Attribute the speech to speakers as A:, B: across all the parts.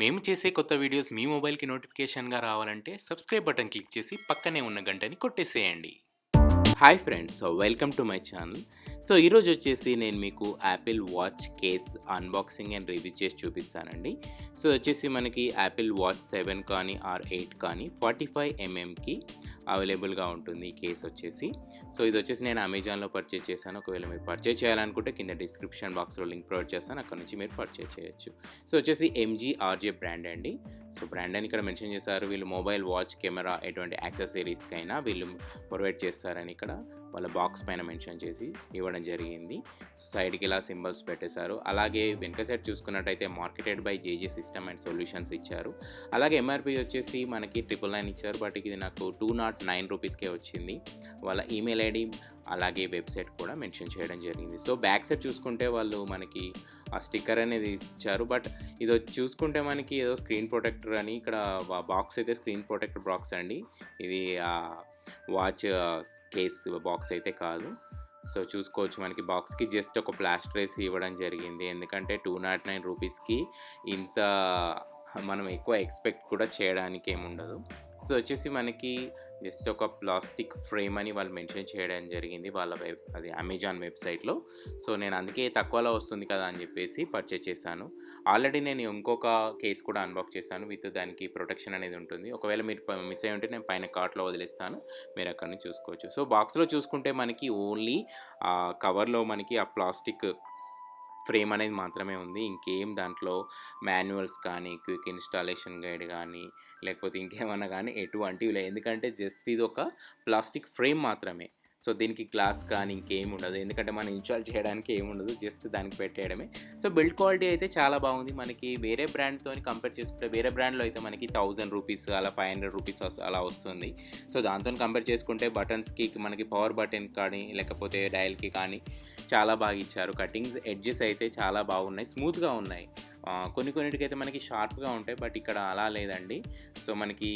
A: మేము చేసే కొత్త వీడియోస్ మీ మొబైల్‌కి నోటిఫికేషన్‌గా రావాలంటే సబ్స్క్రైబ్ బటన్ క్లిక్ చేసి పక్కనే ఉన్న గంటని కొట్టేసేయండి. Hi friends, welcome to my channel. ఈరోజు వచ్చేసి నేను మీకు Apple Watch case unboxing and review చేసి చూపిస్తానండి. వచ్చేసి మనకి యాపిల్ వాచ్ 7 కానీ ఆర్ 8 కానీ 45 ఎంఎంకి అవైలబుల్గా ఉంటుంది ఈ కేస్ వచ్చేసి. ఇది వచ్చేసి నేను అమెజాన్లో పర్చేస్ చేశాను. ఒకవేళ మీరు పర్చేస్ చేయాలనుకుంటే కింద డిస్క్రిప్షన్ బాక్స్లో లింక్ ప్రొవైడ్ చేస్తాను, అక్కడ నుంచి మీరు పర్చేస్ చేయొచ్చు. వచ్చేసి M.G.R.J బ్రాండ్ అండి. బ్రాండ్ అని ఇక్కడ మెన్షన్ చేశారు. వీళ్ళు మొబైల్ వాచ్ కెమెరా ఎటువంటి యాక్సెసరీస్కైనా వీళ్ళు ప్రొవైడ్ చేస్తారని ఇక్కడ వాళ్ళ బాక్స్ పైన మెన్షన్ చేసి ఇవ్వడం జరిగింది. సైడ్కి ఇలా సింబల్స్ పెట్టేశారు. అలాగే వెనక సైడ్ చూసుకున్నట్టయితే marketed by JJ system and solutions ఇచ్చారు. అలాగే ఎంఆర్పి వచ్చేసి మనకి 999 ఇచ్చారు, బట్ ఇది నాకు 209 రూపీస్కే వచ్చింది. వాళ్ళ ఈమెయిల్ ఐడి అలాగే వెబ్సైట్ కూడా మెన్షన్ చేయడం జరిగింది. బ్యాక్ సైడ్ చూసుకుంటే వాళ్ళు మనకి ఆ స్టిక్కర్ అనేది ఇచ్చారు, బట్ ఇది చూసుకుంటే మనకి ఏదో స్క్రీన్ ప్రొటెక్టర్ అని ఇక్కడ బాక్స్ అయితే స్క్రీన్ ప్రొటెక్టర్ బాక్స్ అండి. ఇది వాచ్ కేస్ బాక్స్ అయితే కాదు. చూసుకోవచ్చు మనకి బాక్స్కి జస్ట్ ఒక ప్లాస్టర్ వేసి ఇవ్వడం జరిగింది. ఎందుకంటే 209 రూపీస్కి ఇంత మనం ఎక్కువ ఎక్స్పెక్ట్ కూడా చేయడానికి ఏముండదు. వచ్చేసి మనకి జస్ట్ ఒక ప్లాస్టిక్ ఫ్రేమ్ అని వాళ్ళు మెన్షన్ చేయడం జరిగింది వాళ్ళ అది అమెజాన్ వెబ్సైట్లో. నేను అందుకే తక్కువలో వస్తుంది కదా అని చెప్పేసి పర్చేస్ చేశాను. ఆల్రెడీ నేను ఇంకొక కేస్ కూడా అన్బాక్స్ చేశాను విత్ దానికి ప్రొటెక్షన్ అనేది ఉంటుంది. ఒకవేళ మీరు మిస్ అయ్యి ఉంటే నేను పైన కార్ట్లో వదిలేస్తాను, మీరు అక్కడ నుంచి చూసుకోవచ్చు. బాక్స్లో చూసుకుంటే మనకి ఓన్లీ కవర్లో మనకి ఆ ప్లాస్టిక్ ఫ్రేమ్ అనేది మాత్రమే ఉంది. ఇంకేం దాంట్లో మాన్యువల్స్ కానీ క్విక్ ఇన్స్టాలేషన్ గైడ్ కానీ లేకపోతే ఇంకేమన్నా కానీ ఎటువంటివి లేవు. ఎందుకంటే జస్ట్ ఇది ఒక ప్లాస్టిక్ ఫ్రేమ్ మాత్రమే. దీనికి గ్లాస్ కానీ ఇంకేం ఉండదు, ఎందుకంటే మనం ఇన్స్టాల్ చేయడానికి ఏముండదు, జస్ట్ దానికి పెట్టేయడమే. బిల్డ్ క్వాలిటీ అయితే చాలా బాగుంది. మనకి వేరే బ్రాండ్తో కంపేర్ చేసుకుంటే వేరే బ్రాండ్లో అయితే మనకి 1000 రూపీస్ అలా 500 రూపీస్ అలా వస్తుంది. దాంతో కంపేర్ చేసుకుంటే బటన్స్కి మనకి పవర్ బటన్ కానీ లేకపోతే డయల్కి కానీ చాలా బాగా ఇచ్చారు. కటింగ్స్ ఎడ్జెస్ అయితే చాలా బాగున్నాయి, స్మూత్గా ఉన్నాయి. కొన్నిటికైతే మనకి షార్ప్గా ఉంటాయి, బట్ ఇక్కడ అలా లేదండి. మనకి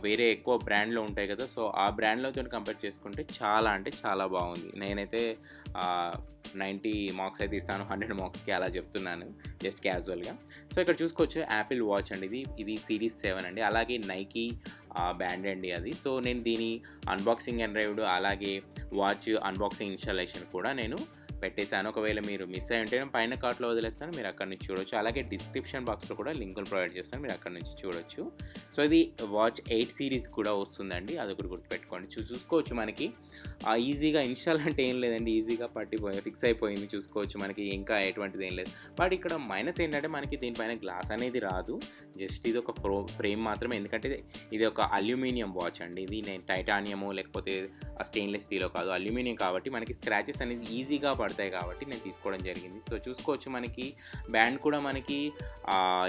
A: వేరే ఎక్కువ బ్రాండ్లో ఉంటాయి కదా, ఆ బ్రాండ్లతో కంపేర్ చేసుకుంటే చాలా అంటే చాలా బాగుంది. నేనైతే 90 మార్క్స్ అయితే ఇస్తాను, 100 మార్క్స్కి అలా చెప్తున్నాను జస్ట్ క్యాజువల్గా. ఇక్కడ చూసుకోవచ్చు యాపిల్ వాచ్ అండి, ఇది సిరీస్ 7 అండి. అలాగే నైకీ బ్యాండ్ అండి అది. నేను దీని అన్బాక్సింగ్ అండ్ రివ్యూ అలాగే వాచ్ అన్బాక్సింగ్ ఇన్స్టాలేషన్ కూడా నేను పెట్టేశాను. ఒకవేళ మీరు మిస్ అయ్యి ఉంటే నేను పైన కార్ట్లో వదిలేస్తాను, మీరు అక్కడ నుంచి చూడొచ్చు. అలాగే డిస్క్రిప్షన్ బాక్స్లో కూడా లింకులు ప్రొవైడ్ చేస్తాను, మీరు అక్కడ నుంచి చూడొచ్చు. ఇది వాచ్ 8 సిరీస్ కూడా వస్తుందండి, అది ఒకటి గుర్తుపెట్టుకోండి. చూసుకోవచ్చు మనకి ఈజీగా ఇన్స్టాల్ అంటే ఏం లేదండి, ఈజీగా ఫిక్స్ అయిపోయింది. చూసుకోవచ్చు మనకి ఇంకా ఎటువంటిది ఏం లేదు. బట్ ఇక్కడ మైనస్ ఏంటంటే మనకి దీనిపైన గ్లాస్ అనేది రాదు, జస్ట్ ఇది ఒక ఫ్రేమ్ మాత్రమే. ఎందుకంటే ఇది ఒక అల్యూమినియం వాచ్ అండి, ఇది నేను టైటానియమో లేకపోతే స్టెయిన్లెస్ స్టీలో కాదు, అల్యూమినియం కాబట్టి మనకి స్క్రాచెస్ అనేది ఈజీగా పడతాయి కాబట్టి నేను తీసుకోవడం జరిగింది. చూసుకోవచ్చు మనకి బ్యాండ్ కూడా మనకి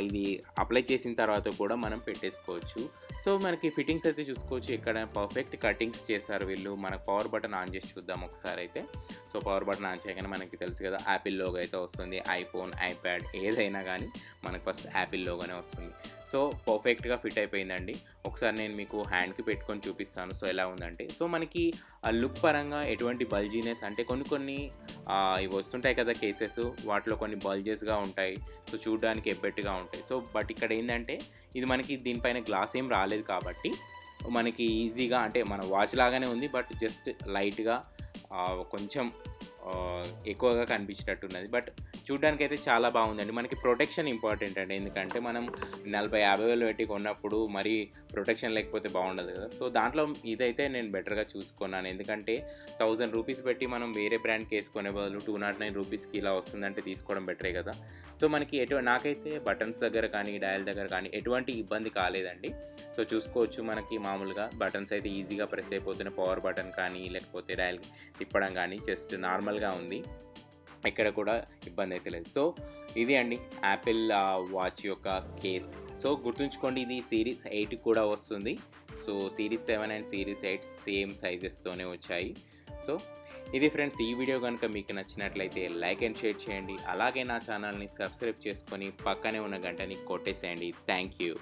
A: ఇది అప్లై చేసిన తర్వాత కూడా మనం పెట్టేసుకోవచ్చు. మనకి ఫిట్టింగ్స్ అయితే చూసుకోవచ్చు, ఇక్కడ పర్ఫెక్ట్ కటింగ్స్ చేశారు వీళ్ళు. మనకు పవర్ బటన్ ఆన్ చేసి చూద్దాం ఒకసారి అయితే. పవర్ బటన్ ఆన్ చేయగానే మనకి తెలుసు కదా యాపిల్ లోగో అయితే వస్తుంది. ఐఫోన్, ఐప్యాడ్ ఏదైనా కానీ మనకు ఫస్ట్ యాపిల్ లోగోనే వస్తుంది. పర్ఫెక్ట్గా ఫిట్ అయిపోయిందండి. ఒకసారి నేను మీకు హ్యాండ్కి పెట్టుకొని చూపిస్తాను ఎలా ఉందంటే. మనకి లుక్ పరంగా ఎటువంటి బల్జీనెస్ అంటే కొన్ని ఇవి వస్తుంటాయి కదా కేసెస్, వాటిలో కొన్ని బల్జెస్గా ఉంటాయి, చూడడానికి ఎబ్బెట్టుగా ఉంటాయి. బట్ ఇక్కడ ఏంటంటే ఇది మనకి దీనిపైన గ్లాస్ ఏం రాలేదు కాబట్టి మనకి ఈజీగా అంటే మన వాచ్ లాగానే ఉంది, బట్ జస్ట్ లైట్గా కొంచెం ఎక్కువగా కనిపించేటట్టున్నది. బట్ చూడడానికి అయితే చాలా బాగుందండి. మనకి ప్రొటెక్షన్ ఇంపార్టెంట్ అండి, ఎందుకంటే మనం 40-50 వేలు పెట్టి కొన్నప్పుడు మరీ ప్రొటెక్షన్ లేకపోతే బాగుండదు కదా. దాంట్లో ఇదైతే నేను బెటర్గా చూసుకున్నాను, ఎందుకంటే 1000 రూపీస్ పెట్టి మనం వేరే బ్రాండ్కి వేసుకునే బదులు 209 రూపీస్కి ఇలా వస్తుందంటే తీసుకోవడం బెటరే కదా. మనకి నాకైతే బటన్స్ దగ్గర కానీ డయల్ దగ్గర కానీ ఎటువంటి ఇబ్బంది కాలేదండి. చూసుకోవచ్చు మనకి మామూలుగా బటన్స్ అయితే ఈజీగా ప్రెస్ అయిపోతున్నాయి, పవర్ బటన్ కానీ లేకపోతే డయల్ తిప్పడం కానీ జస్ట్ నార్మల్గా ఉంది, ఇక్కడ కూడా ఇబ్బంది అయితే లేదు. ఇది అండి యాపిల్ వాచ్ యొక్క కేస్. గుర్తుంచుకోండి, ఇది సిరీస్ 8 కూడా వస్తుంది. సిరీస్ 7 అండ్ సిరీస్ 8 సేమ్ సైజెస్తోనే వచ్చాయి. ఇది ఫ్రెండ్స్, ఈ వీడియో కనుక మీకు నచ్చినట్లయితే లైక్ అండ్ షేర్ చేయండి. అలాగే నా ఛానల్ని సబ్స్క్రైబ్ చేసుకొని పక్కనే ఉన్న గంటని కొట్టేసేయండి. Thank you.